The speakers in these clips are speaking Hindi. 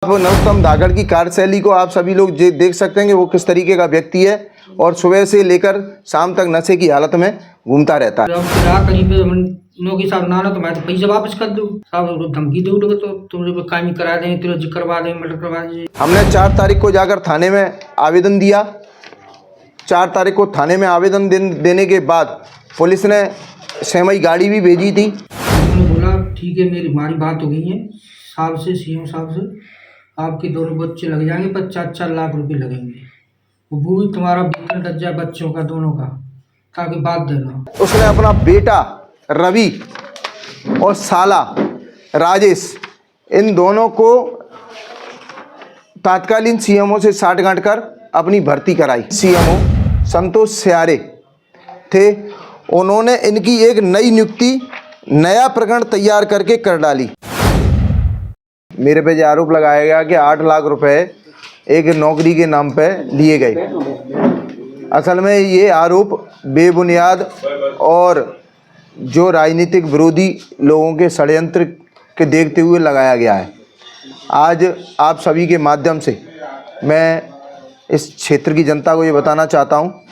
आप नरोत्तम धाकड़ की कार्यशैली को आप सभी लोग देख सकते हैं कि वो किस तरीके का व्यक्ति है और सुबह से लेकर शाम तक नशे की हालत में घूमता रहता है। के साहब ना तो मैं तो पैसे वापस कर दूँ साहब, धमकी दे उठो तो तुम काम करा देंगे, तेरे करवा देंगे, मर्डर करवा देंगे। हमने 4 तारीख को जाकर थाने में आवेदन दिया। 4 तारीख को थाने में आवेदन देने के बाद पुलिस ने सेमई गाड़ी भी भेजी थी। उन्होंने बोला ठीक है, हमारी बात हो गई है साहब से, सीएम साहब से, आपके दोनों बच्चे लग जाएंगे, 4 लाख रुपए लगेंगे, वो भी तुम्हारा वेतन कट जाए बच्चों का दोनों का, ताकि बात देना। उसने अपना बेटा रवि और साला राजेश, इन दोनों को तात्कालीन सीएमओ से साठगांठ कर अपनी भर्ती कराई। सीएमओ संतोष स्यारे थे, उन्होंने इनकी एक नई नियुक्ति, नया प्रकरण तैयार करके कर डाली। मेरे पे जो आरोप लगाया गया कि 8 लाख रुपए एक नौकरी के नाम पे लिए गए, असल में ये आरोप बेबुनियाद और जो राजनीतिक विरोधी लोगों के षड्यंत्र के देखते हुए लगाया गया है। आज आप सभी के माध्यम से मैं इस क्षेत्र की जनता को ये बताना चाहता हूँ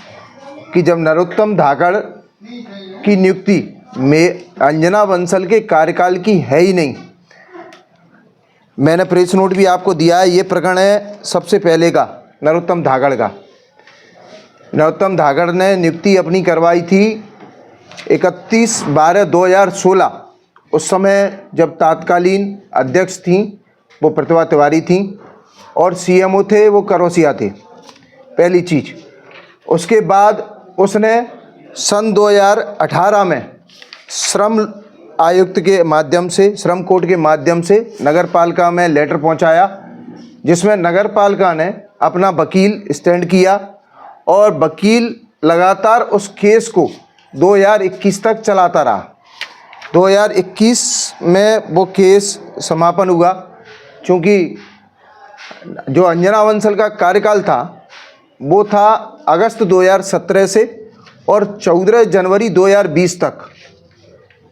कि जब नरोत्तम धाकड़ की नियुक्ति में अंजना बंसल के कार्यकाल की है ही नहीं, मैंने प्रेस नोट भी आपको दिया है। ये प्रकरण है सबसे पहले का नरोत्तम धाकड़ का। नरोत्तम धाकड़ ने नियुक्ति अपनी करवाई थी 31/12/2016। उस समय जब तात्कालीन अध्यक्ष थी वो प्रतिभा तिवारी थी और सीएमओ थे वो करौसिया थे, पहली चीज़। उसके बाद उसने सन 2018 में श्रम आयुक्त के माध्यम से, श्रम कोर्ट के माध्यम से नगर पालिका में लेटर पहुंचाया, जिसमें नगर पालिका ने अपना वकील स्टैंड किया और वकील लगातार उस केस को 2021 तक चलाता रहा। 2021 में वो केस समापन हुआ, क्योंकि जो अंजना बंसल का कार्यकाल था वो था अगस्त 2017 से और 14 जनवरी 2020 तक।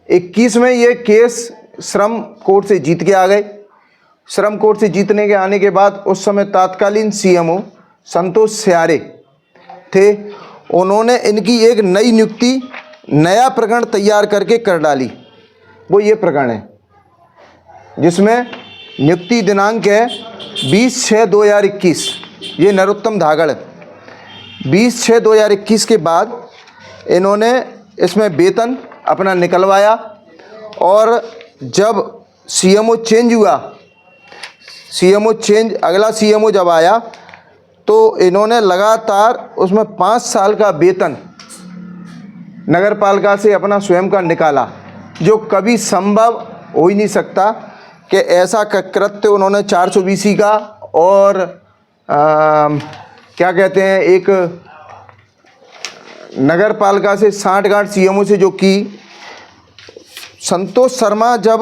21 में ये केस श्रम कोर्ट से जीत के आ गए। श्रम कोर्ट से जीतने के आने के बाद उस समय तात्कालीन सीएमओ संतोष स्यारे थे, उन्होंने इनकी एक नई नियुक्ति, नया प्रकरण तैयार करके कर डाली। वो ये प्रकरण है जिसमें नियुक्ति दिनांक है 20/6/2021। ये नरोत्तम धाकड़ 20/6/2021 के बाद इन्होंने इसमें वेतन अपना निकलवाया और जब सीएमओ चेंज हुआ, अगला सीएमओ जब आया तो इन्होंने लगातार उसमें 5 साल का वेतन नगर पालिका से अपना स्वयं का निकाला, जो कभी संभव हो ही नहीं सकता कि ऐसा कृत्य उन्होंने 420 का और क्या कहते हैं, एक नगर पालिका से साठगांठ सीएमओ से जो की। संतोष शर्मा जब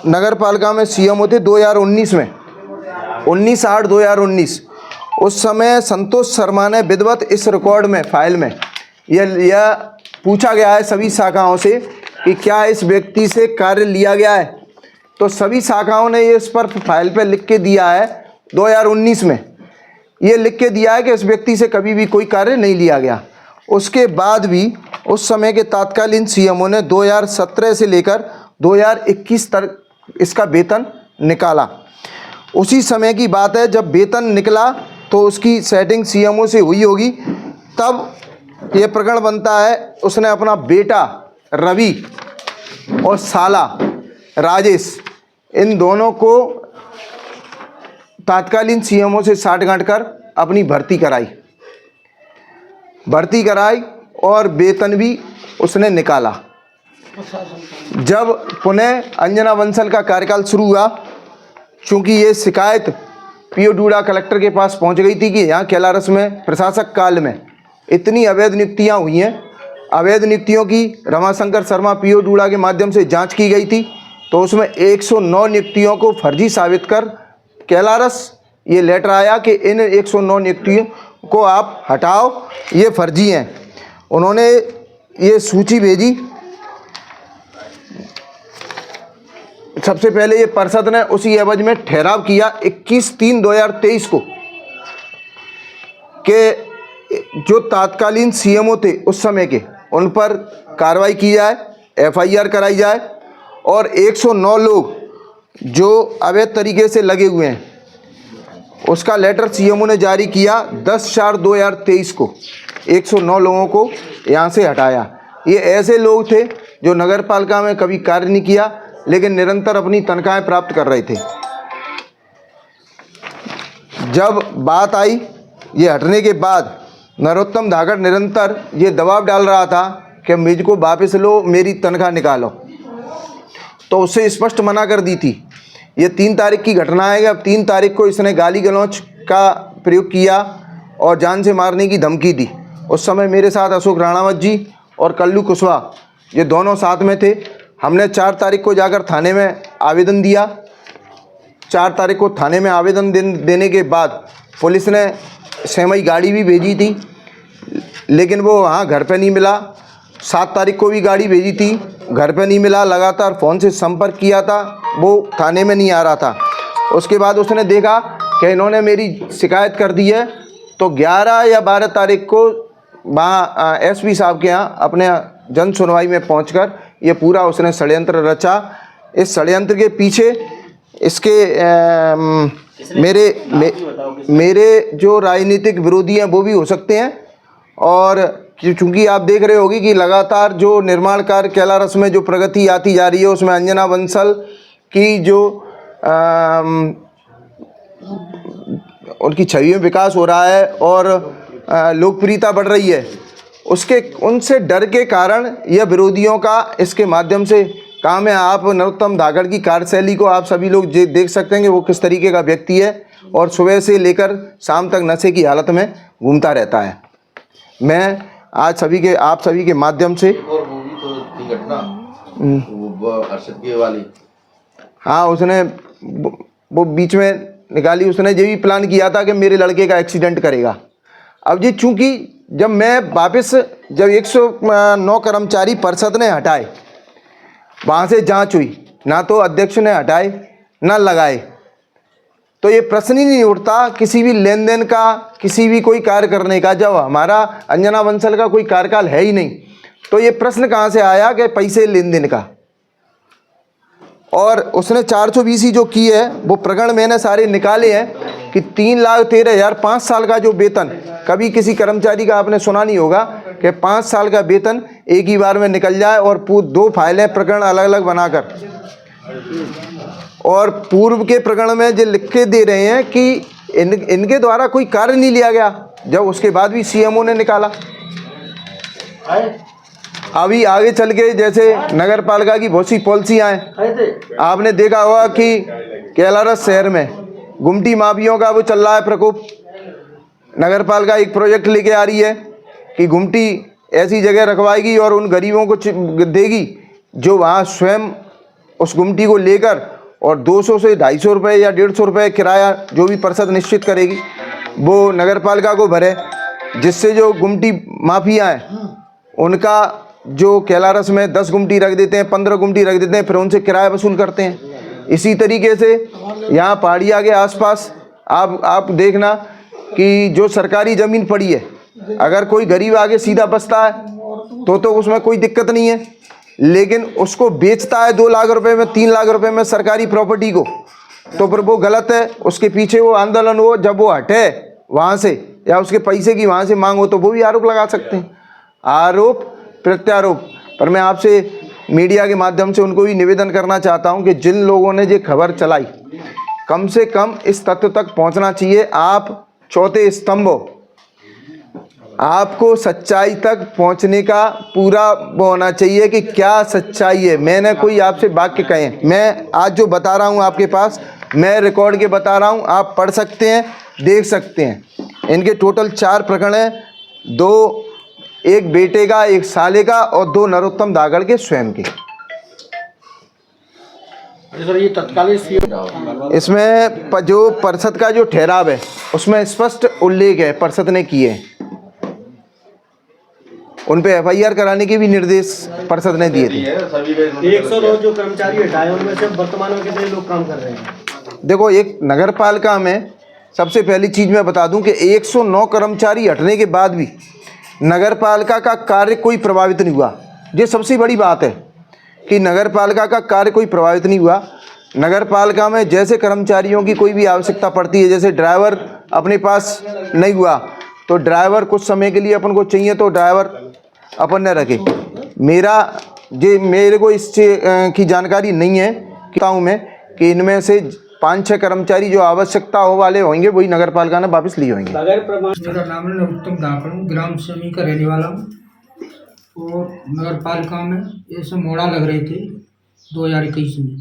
नगर पालिका में सीएमओ थे 2019 में, 19/8/2019, उस समय संतोष शर्मा ने विधिवत इस रिकॉर्ड में, फाइल में यह पूछा गया है सभी शाखाओं से कि क्या इस व्यक्ति से कार्य लिया गया है, तो सभी शाखाओं ने ये इस पर फाइल पे लिख के दिया है। 2019 में ये लिख के दिया है कि इस व्यक्ति से कभी भी कोई कार्य नहीं लिया गया। उसके बाद भी उस समय के तात्कालीन सीएमओ ने 2017 से लेकर 2021 तक इसका वेतन निकाला। उसी समय की बात है, जब वेतन निकला तो उसकी सेटिंग सीएमओ से हुई होगी, तब ये प्रकरण बनता है। उसने अपना बेटा रवि और साला राजेश, इन दोनों को तात्कालीन सीएमओ से साठगांठ कर अपनी भर्ती कराई और वेतन भी उसने निकाला। जब पुनः अंजना बंसल का कार्यकाल शुरू हुआ, चूँकि ये शिकायत पीओ डूडा कलेक्टर के पास पहुंच गई थी कि यहाँ कैलारस में प्रशासक काल में इतनी अवैध नियुक्तियाँ हुई हैं, अवैध नियुक्तियों की रमाशंकर शर्मा पीओ डूडा के माध्यम से जांच की गई थी, तो उसमें 109 नियुक्तियों को फर्जी साबित कर कैलारस ये लेटर आया कि इन 109 नियुक्तियों को आप हटाओ, ये फर्जी हैं। उन्होंने ये सूची भेजी सबसे पहले ये परिषद ने उसी एवज में ठहराव किया 21/3/2023 को कि जो तत्कालीन सीएमओ थे उस समय के, उन पर कार्रवाई की जाए, एफआईआर कराई जाए और 109 लोग जो अवैध तरीके से लगे हुए हैं उसका लेटर सीएमओ ने जारी किया 10/4/2023 को। 109 लोगों को यहाँ से हटाया। ये ऐसे लोग थे जो नगर पालिका में कभी कार्य नहीं किया लेकिन निरंतर अपनी तनख्वाहें प्राप्त कर रहे थे। जब बात आई ये हटने के बाद नरोत्तम धाकड़ निरंतर ये दबाव डाल रहा था कि मुझको वापस लो, मेरी तनख्वाह निकालो, तो उससे स्पष्ट मना कर दी थी। ये 3 तारीख की घटना है कि अब 3 तारीख को इसने गाली गलौच का प्रयोग किया और जान से मारने की धमकी दी। उस समय मेरे साथ अशोक राणावत जी और कल्लू कुशवाहा ये दोनों साथ में थे। हमने 4 तारीख को जाकर थाने में आवेदन दिया। 4 तारीख को थाने में आवेदन देने के बाद पुलिस ने सेमई गाड़ी भी भेजी थी लेकिन वो वहाँ घर पे नहीं मिला। 7 तारीख को भी गाड़ी भेजी थी, घर पे नहीं मिला। लगातार फ़ोन से संपर्क किया था, वो थाने में नहीं आ रहा था। उसके बाद उसने देखा कि इन्होंने मेरी शिकायत कर दी है, तो 11 या 12 तारीख को वहाँ एसपी साहब के यहाँ अपने जन सुनवाई में पहुंचकर ये पूरा उसने षड्यंत्र रचा। इस षड्यंत्र के पीछे इसके मेरे जो राजनीतिक विरोधी हैं वो भी हो सकते हैं। और चूँकि आप देख रहे होगी कि लगातार जो निर्माण कार्य कैलारस में जो प्रगति आती जा रही है उसमें अंजना बंसल की जो उनकी छवि में विकास हो रहा है और लोकप्रियता बढ़ रही है, उसके उनसे डर के कारण यह विरोधियों का इसके माध्यम से काम है। आप नरोत्तम धाकड़ की कार्यशैली को आप सभी लोग देख सकते हैं कि वो किस तरीके का व्यक्ति है और सुबह से लेकर शाम तक नशे की हालत में घूमता रहता है। मैं आज आप सभी के माध्यम से और वो भी तो थी घटना वो अर्शद की वाली, हाँ उसने वो बीच में निकाली। उसने ये भी प्लान किया था कि मेरे लड़के का एक्सीडेंट करेगा। अब ये चूँकि जब मैं वापस जब 109 कर्मचारी परिषद ने हटाए, वहाँ से जांच हुई, ना तो अध्यक्ष ने हटाए ना लगाए, तो ये प्रश्न ही नहीं उठता किसी भी लेन देन का, किसी भी कोई कार्य करने का। जब हमारा अंजना बंसल का कोई कार्यकाल है ही नहीं तो ये प्रश्न कहाँ से आया कि पैसे लेन देन का। और उसने 420 जो की है वो प्रकरण मैंने सारे निकाले हैं कि 3,13,000 5 साल का जो वेतन, कभी किसी कर्मचारी का आपने सुना नहीं होगा कि 5 साल का वेतन एक ही बार में निकल जाए और 2 फाइलें प्रकरण अलग अलग बनाकर, और पूर्व के प्रकरण में जो लिख के दे रहे हैं कि इनके द्वारा कोई कार्य नहीं लिया गया, जब उसके बाद भी सीएमओ ने निकाला। अभी आगे चल के जैसे नगर पालिका की बहुत सी पॉलिसियाँ हैं, आपने देखा होगा कि कैलारस शहर में गुमटी माफियों का वो चल रहा है प्रकोप। नगर पालिका एक प्रोजेक्ट लेके आ रही है कि गुमटी ऐसी जगह रखवाएगी और उन गरीबों को देगी जो वहाँ स्वयं उस गुमटी को लेकर और 200 से 250 रुपये या 150 रुपये किराया जो भी परिषद निश्चित करेगी वो नगर पालिका को भरे, जिससे जो गुमटी माफिया हैं उनका जो कैलारस में 10 गुमटी रख देते हैं, 15 गुमटी रख देते हैं, फिर उनसे किराया वसूल करते हैं। इसी तरीके से यहाँ पहाड़िया के आसपास आप देखना कि जो सरकारी ज़मीन पड़ी है, अगर कोई गरीब आगे सीधा बसता है तो उसमें कोई दिक्कत नहीं है, लेकिन उसको बेचता है 2 लाख रुपए में, 3 लाख रुपए में सरकारी प्रॉपर्टी को, तो फिर वो गलत है। उसके पीछे वो आंदोलन हो, जब वो हटे वहाँ से या उसके पैसे की वहाँ से मांग हो तो वो भी आरोप लगा सकते हैं, आरोप प्रत्यारोप। पर मैं आपसे मीडिया के माध्यम से उनको भी निवेदन करना चाहता हूं कि जिन लोगों ने ये खबर चलाई, कम से कम इस तथ्य तक पहुंचना चाहिए। आप चौथे स्तंभ हो, आपको सच्चाई तक पहुंचने का पूरा वो होना चाहिए कि क्या सच्चाई है। मैंने कोई आपसे वाक्य कहे, मैं आज जो बता रहा हूं आपके पास, मैं रिकॉर्ड के बता रहा हूं, आप पढ़ सकते हैं, देख सकते हैं। इनके टोटल 4 प्रकरण हैं, 2 एक बेटे का, एक साले का और 2 नरोत्तम धाकड़ के स्वयं के। सर ये तत्कालीन इसमें जो परिषद का जो ठहराव है उसमें स्पष्ट उल्लेख है परिषद ने किए। उन पे FIR कराने के भी निर्देश परिषद ने दिए थे। सभी पे 109 जो कर्मचारी हटाए उनमें से वर्तमान में कितने लोग काम कर रहे हैं? देखो, एक नगर पालिका में सबसे पहली चीज़ मैं बता दूं कि 109 कर्मचारी हटने के बाद भी नगर पालिका का कार्य कोई प्रभावित नहीं हुआ। ये सबसे बड़ी बात है कि नगर पालिका का कार्य कोई प्रभावित नहीं हुआ। नगर पालिका में जैसे कर्मचारियों की कोई भी आवश्यकता पड़ती है, जैसे ड्राइवर अपने पास नहीं हुआ तो ड्राइवर कुछ समय के लिए अपन को चाहिए तो ड्राइवर अपन ने रखे। मेरे को इस की जानकारी नहीं है कि मैं कि इनमें से 5-6 कर्मचारी जो आवश्यकता हो वाले होंगे वही नगर पालिका ने वापस लिए होंगे। मेरा नाम है उत्तम दापड़, ग्राम समी का रहने वाला हूँ। और नगर पालिका में ऐसे मोड़ा लग रहे थे 2021 में,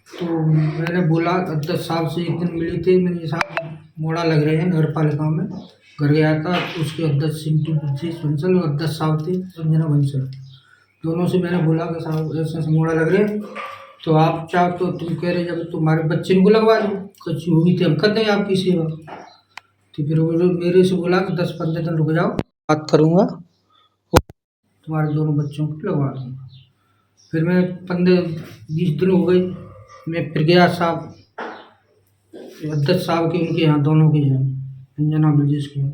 तो मैंने बोला अध्यक्ष साहब से, एक दिन मिले थे, मैंने साहब मोड़ा लग रहे हैं नगर पालिका में। घर गया था, उसके अध्यक्ष सिंटू ब्रजेश बंसल और अध्यक्ष साहब थे संजना बंसल, दोनों से मैंने बोला कि साहब ऐसे मोड़ा लग रहे हैं, तो आप चाहो तो तुम कह रहे जब तुम्हारे बच्चे को लगवा दो, कुछ होगी तो हम कर दें आपकी सेवा। तो फिर वो मेरे से बोला कि 10-15 दिन रुक जाओ, बात करूँगा, तुम्हारे दोनों बच्चों को लगवा दूँगा। फिर मैं 15-20 दिन हो गए, मैं फिर गया साहब अध्यक्ष साहब के, उनके यहाँ, दोनों के यहाँ, संजना ब्रजेश के यहाँ।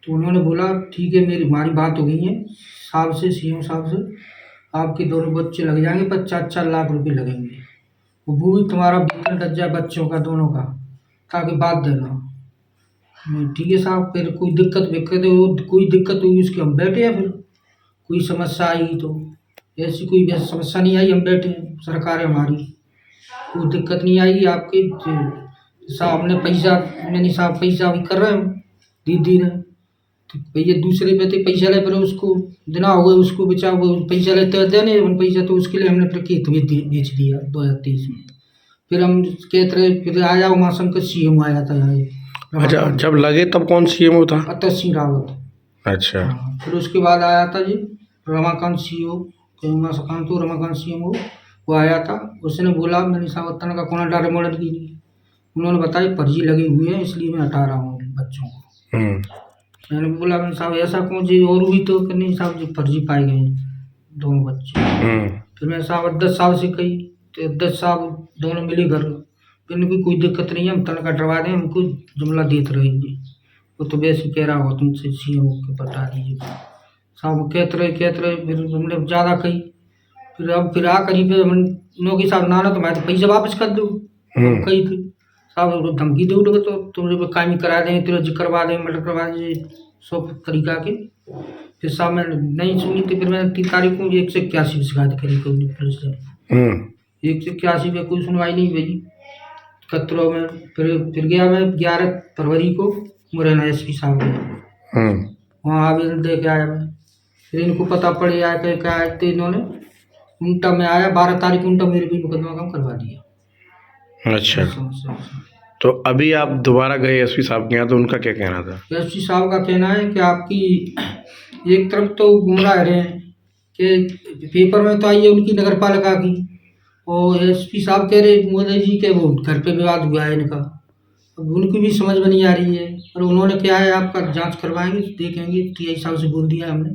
तो उन्होंने बोला ठीक है, हमारी बात हो गई है साहब से, CM साहब से, आपके दोनों बच्चे लग जाएंगे, 4-4 लाख रुपए लगेंगे, वो भी तुम्हारा वेतन कट जाए बच्चों का दोनों का, ताकि बात देना। ठीक है साहब, फिर कोई दिक्कत हुई उसकी हम बैठे हैं, फिर कोई समस्या आई तो, ऐसी कोई समस्या नहीं आई, हम बैठे हैं, सरकार है हमारी, कोई दिक्कत नहीं आई। आपके साहब ने पैसा, मैंने साहब पैसा अभी कर रहे हो दीदी ने, तो भैया दूसरे पे थे पैसा ले, फिर उसको देना हो गया, उसको बचाओ, वो पैसा लेते देने पैसा, तो उसके लिए हमने फिर खेत बेच दिया 2023 में। फिर हम कहते रहे, फिर आया उमाशंकर CM आया था यहाँ। अच्छा, जब लगे तब कौन CM था? अतः सिंह रावत। अच्छा। हाँ, फिर उसके बाद आया था जी रमाकांत CO, उमाशंकर तो रमाकांत CM वो आया था, उसने बोला मैंने साहब का कौन डारे मॉडल की, उन्होंने बताया फर्जी लगे हुए हैं इसलिए मैं हटा रहा हूँ बच्चों को। मैंने बोला मैंने साहब ऐसा कौन जी, और भी तो नहीं साहब जी फर्जी पाए गए दोनों बच्चे। फिर मैं साहब अध्यक्ष साहब से कही, तो अध्यक्ष साहब दोनों मिले घर, फिर कोई दिक्कत नहीं है, हम तनख्वाह डरवा दें, हमको जुमला देते रहेंगे, वो तो वैसे कह रहा हो तुमसे CM को बता दीजिए साहब। कहते रहे, फिर हमने ज़्यादा कही, फिर आ करीब हमने के साहब नाना तुम्हारे तो पैसा वापस कर दो, कही थी साहब, धमकी दे उठोगे तो तुम्हारे काम करा देंगे, तेरे करवा देंगे, मर्डर करवा देंगे, सब तरीका के। फिर साहब मैंने नहीं सुनी, तो फिर मैंने 3 तारीख को 181 शिकायत करी पुलिस से। 181 पे कोई सुनवाई नहीं हुई, 71 में फिर गया मैं 11 फरवरी को मुरैना SP साहब गया, वहाँ आवेदन दे के आया मैं। फिर इनको पता पड़ गया कि क्या है, तो इन्होंने उल्टा में आया 12 तारीख को, उल्टा मेरे भी मुकदमा काम करवा दिया। अच्छा, तो अभी आप दोबारा गए SP साहब के यहाँ, तो उनका क्या कहना था? SP साहब का कहना है कि आपकी एक तरफ तो गुमराह रहे हैं कि पेपर में तो आई है उनकी नगर पालिका की, और SP साहब कह रहे मोदी जी के वो घर पे विवाद हुआ है इनका, अब उनकी भी समझ में नहीं आ रही है। और उन्होंने क्या है आपका जांच करवाएंगे, देखेंगे, TI साहब से बोल दिया हमने।